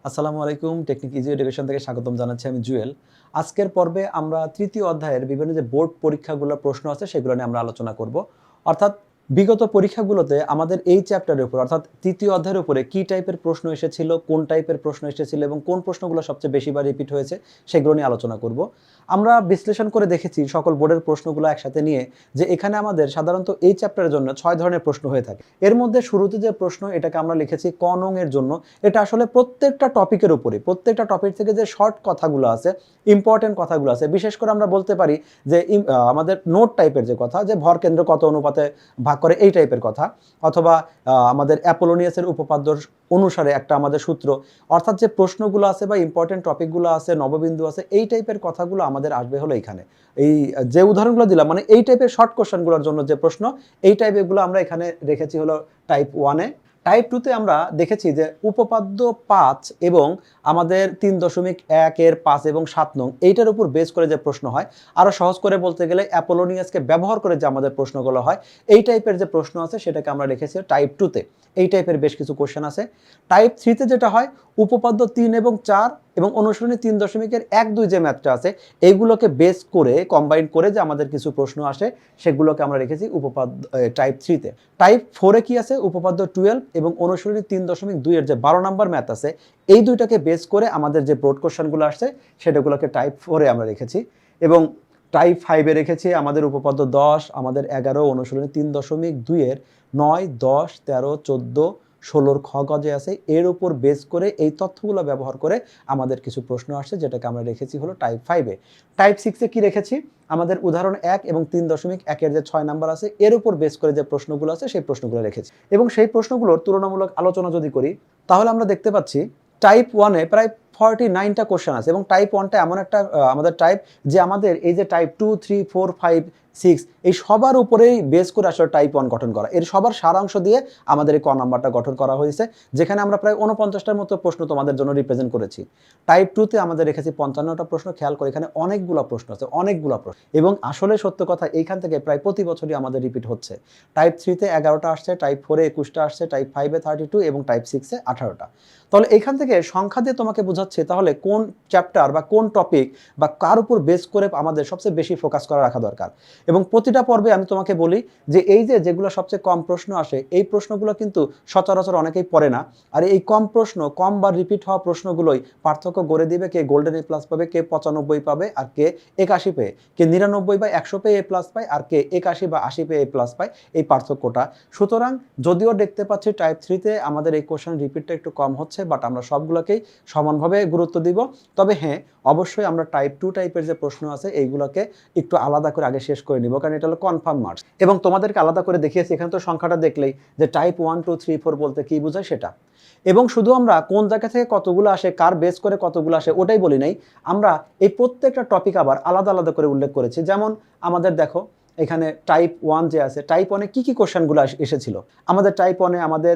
আসসালামু আলাইকুম। Technique easy education থেকে স্বাগতম জানাচ্ছি আমি জুয়েল। আজকের পর্বে আমরা তৃতীয় অধ্যায়ের বিভিন্ন যে বোর্ড পরীক্ষাগুলোর প্রশ্ন আছে সেগুলো নিয়ে আমরা আলোচনা করব। অর্থাৎ বিগত পরীক্ষাগুলোতে আমাদের এই চ্যাপ্টারের উপর অর্থাৎ তৃতীয় অধ্যায়ের উপরে কি টাইপের প্রশ্ন এসেছিল, কোন টাইপের প্রশ্ন এসেছিল এবং কোন প্রশ্নগুলো সবচেয়ে বেশিবার রিপিট হয়েছে সেগুলো নিয়ে আলোচনা করব। আমরা বিশ্লেষণ করে দেখেছি সকল বোর্ডের প্রশ্নগুলো একসাথে নিয়ে যে এখানে আমাদের সাধারণত এই চ্যাপ্টারের জন্য 6 ধরনের প্রশ্ন হয়ে থাকে। এর মধ্যে শুরুতে যে প্রশ্ন এটাকে আমরা লিখেছি ক নং এর জন্য। এটা আসলে প্রত্যেকটা টপিকের উপরে প্রত্যেকটা টপিক থেকে যে শর্ট কথাগুলো আছে, ইম্পর্টেন্ট কথাগুলো আছে, বিশেষ করে আমরা বলতে পারি যে আমাদের নোট টাইপের যে কথা, যে ভর কেন্দ্র কত অনুপাতে ভাগ করে এই টাইপের কথা, অথবা আমাদের অ্যাপোলোনিয়াসের উপপাদ্য অনুসারে একটা আমাদের সূত্র, অর্থাৎ যে প্রশ্নগুলো আছে বা ইম্পর্টেন্ট টপিকগুলো আছে, নববিন্দু আছে, এই টাইপের কথাগুলো আমাদের আসবে হলো এখানে। এই যে উদাহরণগুলো দিলাম মানে এই টাইপের শর্ট কোশ্চেনগুলোর জন্য যে প্রশ্ন, এই টাইপেরগুলো আমরা এখানে রেখেছি হলো টাইপ 1-এ। টাইপ 2-তে আমরা দেখেছি যে উপপাদ্য 5 এবং আমাদের 3.1-এর 5 এবং 7 নং এইটার উপর বেস করে যে প্রশ্ন হয়, আরও সহজ করে বলতে গেলে অ্যাপোলোনিয়াসকে ব্যবহার করে যে আমাদের প্রশ্নগুলো হয়, এই টাইপের যে প্রশ্ন আছে সেটাকে আমরা রেখেছি টাইপ 2-তে। এই টাইপের বেশ কিছু কোশ্চেন আছে। টাইপ 3-তে যেটা হয় উপপাদ্য 3 এবং 4 এবং অনুশীলনী 3.1-2 যে ম্যাথটা আছে এইগুলোকে বেস করে কম্বাইন করে যে আমাদের কিছু প্রশ্ন আসে সেগুলোকে আমরা রেখেছি উপপাদ্য টাইপ 3-তে। টাইপ 4-এ কি আছে উপপাদ্য 12 এবং অনুশীলনী 3.2-এর যে 12 নম্বর ম্যাথ আছে, এই দুইটাকে বেস করে আমাদের যে ব্রড কোশ্চেনগুলো আসছে সেটাগুলোকে টাইপ 4-এ আমরা রেখেছি। এবং টাইপ 5-এ রেখেছি আমাদের উপপাদ্য 10, আমাদের 11, অনুশীলনী 3.2-এর 9, 10, 13, 14, 16 খ গ যে আছে এর উপর বেস করে এই তথ্যগুলো ব্যবহার করে আমাদের কিছু প্রশ্ন আসছে, যেটাকে আমরা রেখেছি হলো টাইপ 5-এ। টাইপ 6-এ কি রেখেছি আমাদের উদাহরণ 1 এবং 3.1-এর যে 6 নাম্বার আছে এর উপর বেস করে যে প্রশ্নগুলো আছে সেই প্রশ্নগুলো রেখেছি। এবং সেই প্রশ্নগুলোর তুলনামূলক আলোচনা যদি করি তাহলে আমরা দেখতে পাচ্ছি টাইপ 1-এ প্রায় 49টা কোশ্চেন আছে এবং টাইপ 1টা এমন একটা আমাদের টাইপ যে আমাদের এই যে টাইপ 2, 3, 4, 5, 6 এই সবার উপরেই বেস করে আসলে টাইপ 1 গঠন করা, এর সবার সারাংশ দিয়ে আমাদের এই ক নাম্বারটা গঠন করা হয়েছে, যেখানে আমরা প্রায় 49টার মতো প্রশ্ন তোমাদের জন্য রিপ্রেজেন্ট করেছি। টাইপ 2-তে আমাদের রেখেছি 55টা প্রশ্ন। খেয়াল করে এখানে অনেকগুলো প্রশ্ন আছে, অনেকগুলো প্রশ্ন, এবং আসলে সত্য কথা এইখান থেকে প্রায় প্রতি বছরই আমাদের রিপিট হচ্ছে। টাইপ 3-তে 11টা আসছে, টাইপ 4-এ 21টা আসছে, টাইপ 5-এ 32 এবং টাইপ 6-এ 18টা। তাহলে এইখান থেকে সংখ্যা দিয়ে তোমাকে বোঝাচ্ছে তাহলে কোন চ্যাপ্টার বা কোন টপিক বা কার উপর বেস করে আমাদের সবচেয়ে বেশি ফোকাস করা রাখা দরকার। এবং প্রতিটা পর্বে আমি তোমাকে বলি যে এই যে যেগুলো সবচেয়ে কম প্রশ্ন আসে এই প্রশ্নগুলো কিন্তু সচরাচর অনেকেই পড়ে না। আর এই কম প্রশ্ন, কম বার রিপিট হওয়া প্রশ্নগুলোই পার্থক্য গড়ে দিবে কে গোল্ডেন এ প্লাস পাবে, কে 95 পাবে, আর কে 81 পেয়ে, কে 99 বা 100 পেয়ে এ প্লাস পায়, আর কে 81 বা 80 পেয়ে এ প্লাস পায়, এই পার্থক্যটা। সুতরাং যদিও দেখতে পাচ্ছি টাইপ 3-তে আমাদের এই কোশ্চেন রিপিটটা একটু কম হচ্ছে, বাট আমরা সবগুলোকেই সমানভাবে গুরুত্ব দিব। তবে হ্যাঁ, অবশ্যই আমরা টাইপ 2 টাইপের যে প্রশ্ন আছে এইগুলোকে একটু আলাদা করে আগে শেষ করে নিব, কারণ এটা হলো কনফার্ম মার্কস। এবং তোমাদেরকে আলাদা করে দেখিয়েছি এখানে তো সংখ্যাটা দেখলেই যে টাইপ 1, 2, 3, 4 বলতে কি বোঝায় সেটা। এবং শুধু আমরা কোন জায়গা থেকে কতগুলো আসে, কার বেস করে কতগুলো আসে ওটাই বলি নাই, আমরা এই প্রত্যেকটা টপিক আবার আলাদা আলাদা করে উল্লেখ করেছি। যেমন আমাদের দেখো এখানে টাইপ 1 যে আছে, টাইপ 1-এ কী কী কোশ্চেনগুলো এসেছিল। আমাদের টাইপ 1-এ আমাদের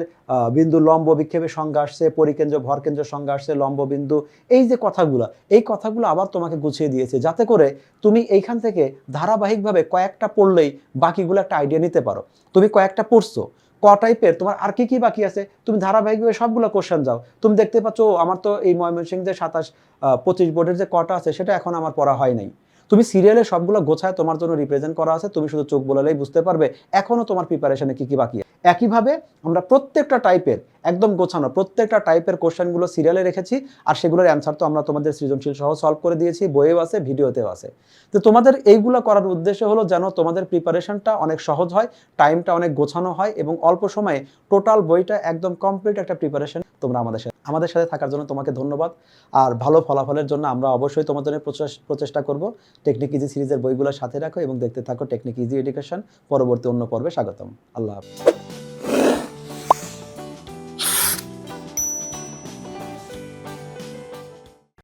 বিন্দু লম্ব বিক্ষেপের সংজ্ঞা আসছে, পরিকেন্দ্র ভরকেন্দ্র সংজ্ঞা আসছে, লম্ব বিন্দু, এই যে কথাগুলো এই কথাগুলো আবার তোমাকে গুছিয়ে দিয়েছে, যাতে করে তুমি এইখান থেকে ধারাবাহিকভাবে কয়েকটা পড়লেই বাকিগুলো একটা আইডিয়া নিতে পারো। তুমি কয়েকটা পড়ছো, ক টাইপের তোমার আর কি কি বাকি আছে, তুমি ধারাবাহিকভাবে সবগুলো কোশ্চেন যাও, তুমি দেখতে পাচ্ছ আমার তো এই ময়মনসিংহ যে 27-25 বোর্ডের যে কটা আছে সেটা এখন আমার পড়া হয় নাই। তুমি সিরিয়ালে সবগুলো গোছায় তোমার জন্য রিপ্রেজেন্ট করা আছে, তুমি শুধু চোখ বোলালেই বুঝতে পারবে এখনো তোমার প্রিপারেশনে কি কি বাকি আছে। একইভাবে আমরা প্রত্যেকটা টাইপের একদম গোছানো প্রত্যেকটা টাইপের কোশ্চেনগুলো সিরিয়ালে রেখেছি, আর সেগুলোর অ্যান্সার তো আমরা তোমাদের সৃজনশীল সহ সলভ করে দিয়েছি, বইয়েও আছে, ভিডিওতেও আছে। তো তোমাদের এইগুলো করার উদ্দেশ্য হলো যেন তোমাদের প্রিপারেশনটা অনেক সহজ হয়, টাইমটা অনেক গোছানো হয়, এবং অল্প সময়ে টোটাল বইটা একদম কমপ্লিট একটা প্রিপারেশন তোমরা আমাদের সাথে থাকার জন্য তোমাকে ধন্যবাদ। আর ভালো ফলাফলের জন্য আমরা অবশ্যই তোমাদের জন্য প্রচেষ্টা করব। টেকনিক ইজি সিরিজের বইগুলোর সাথে রাখো এবং দেখতে থাকো টেকনিক ইজি এডুকেশন। পরবর্তী অন্য পর্বে স্বাগতম। আল্লাহ হাফেজ।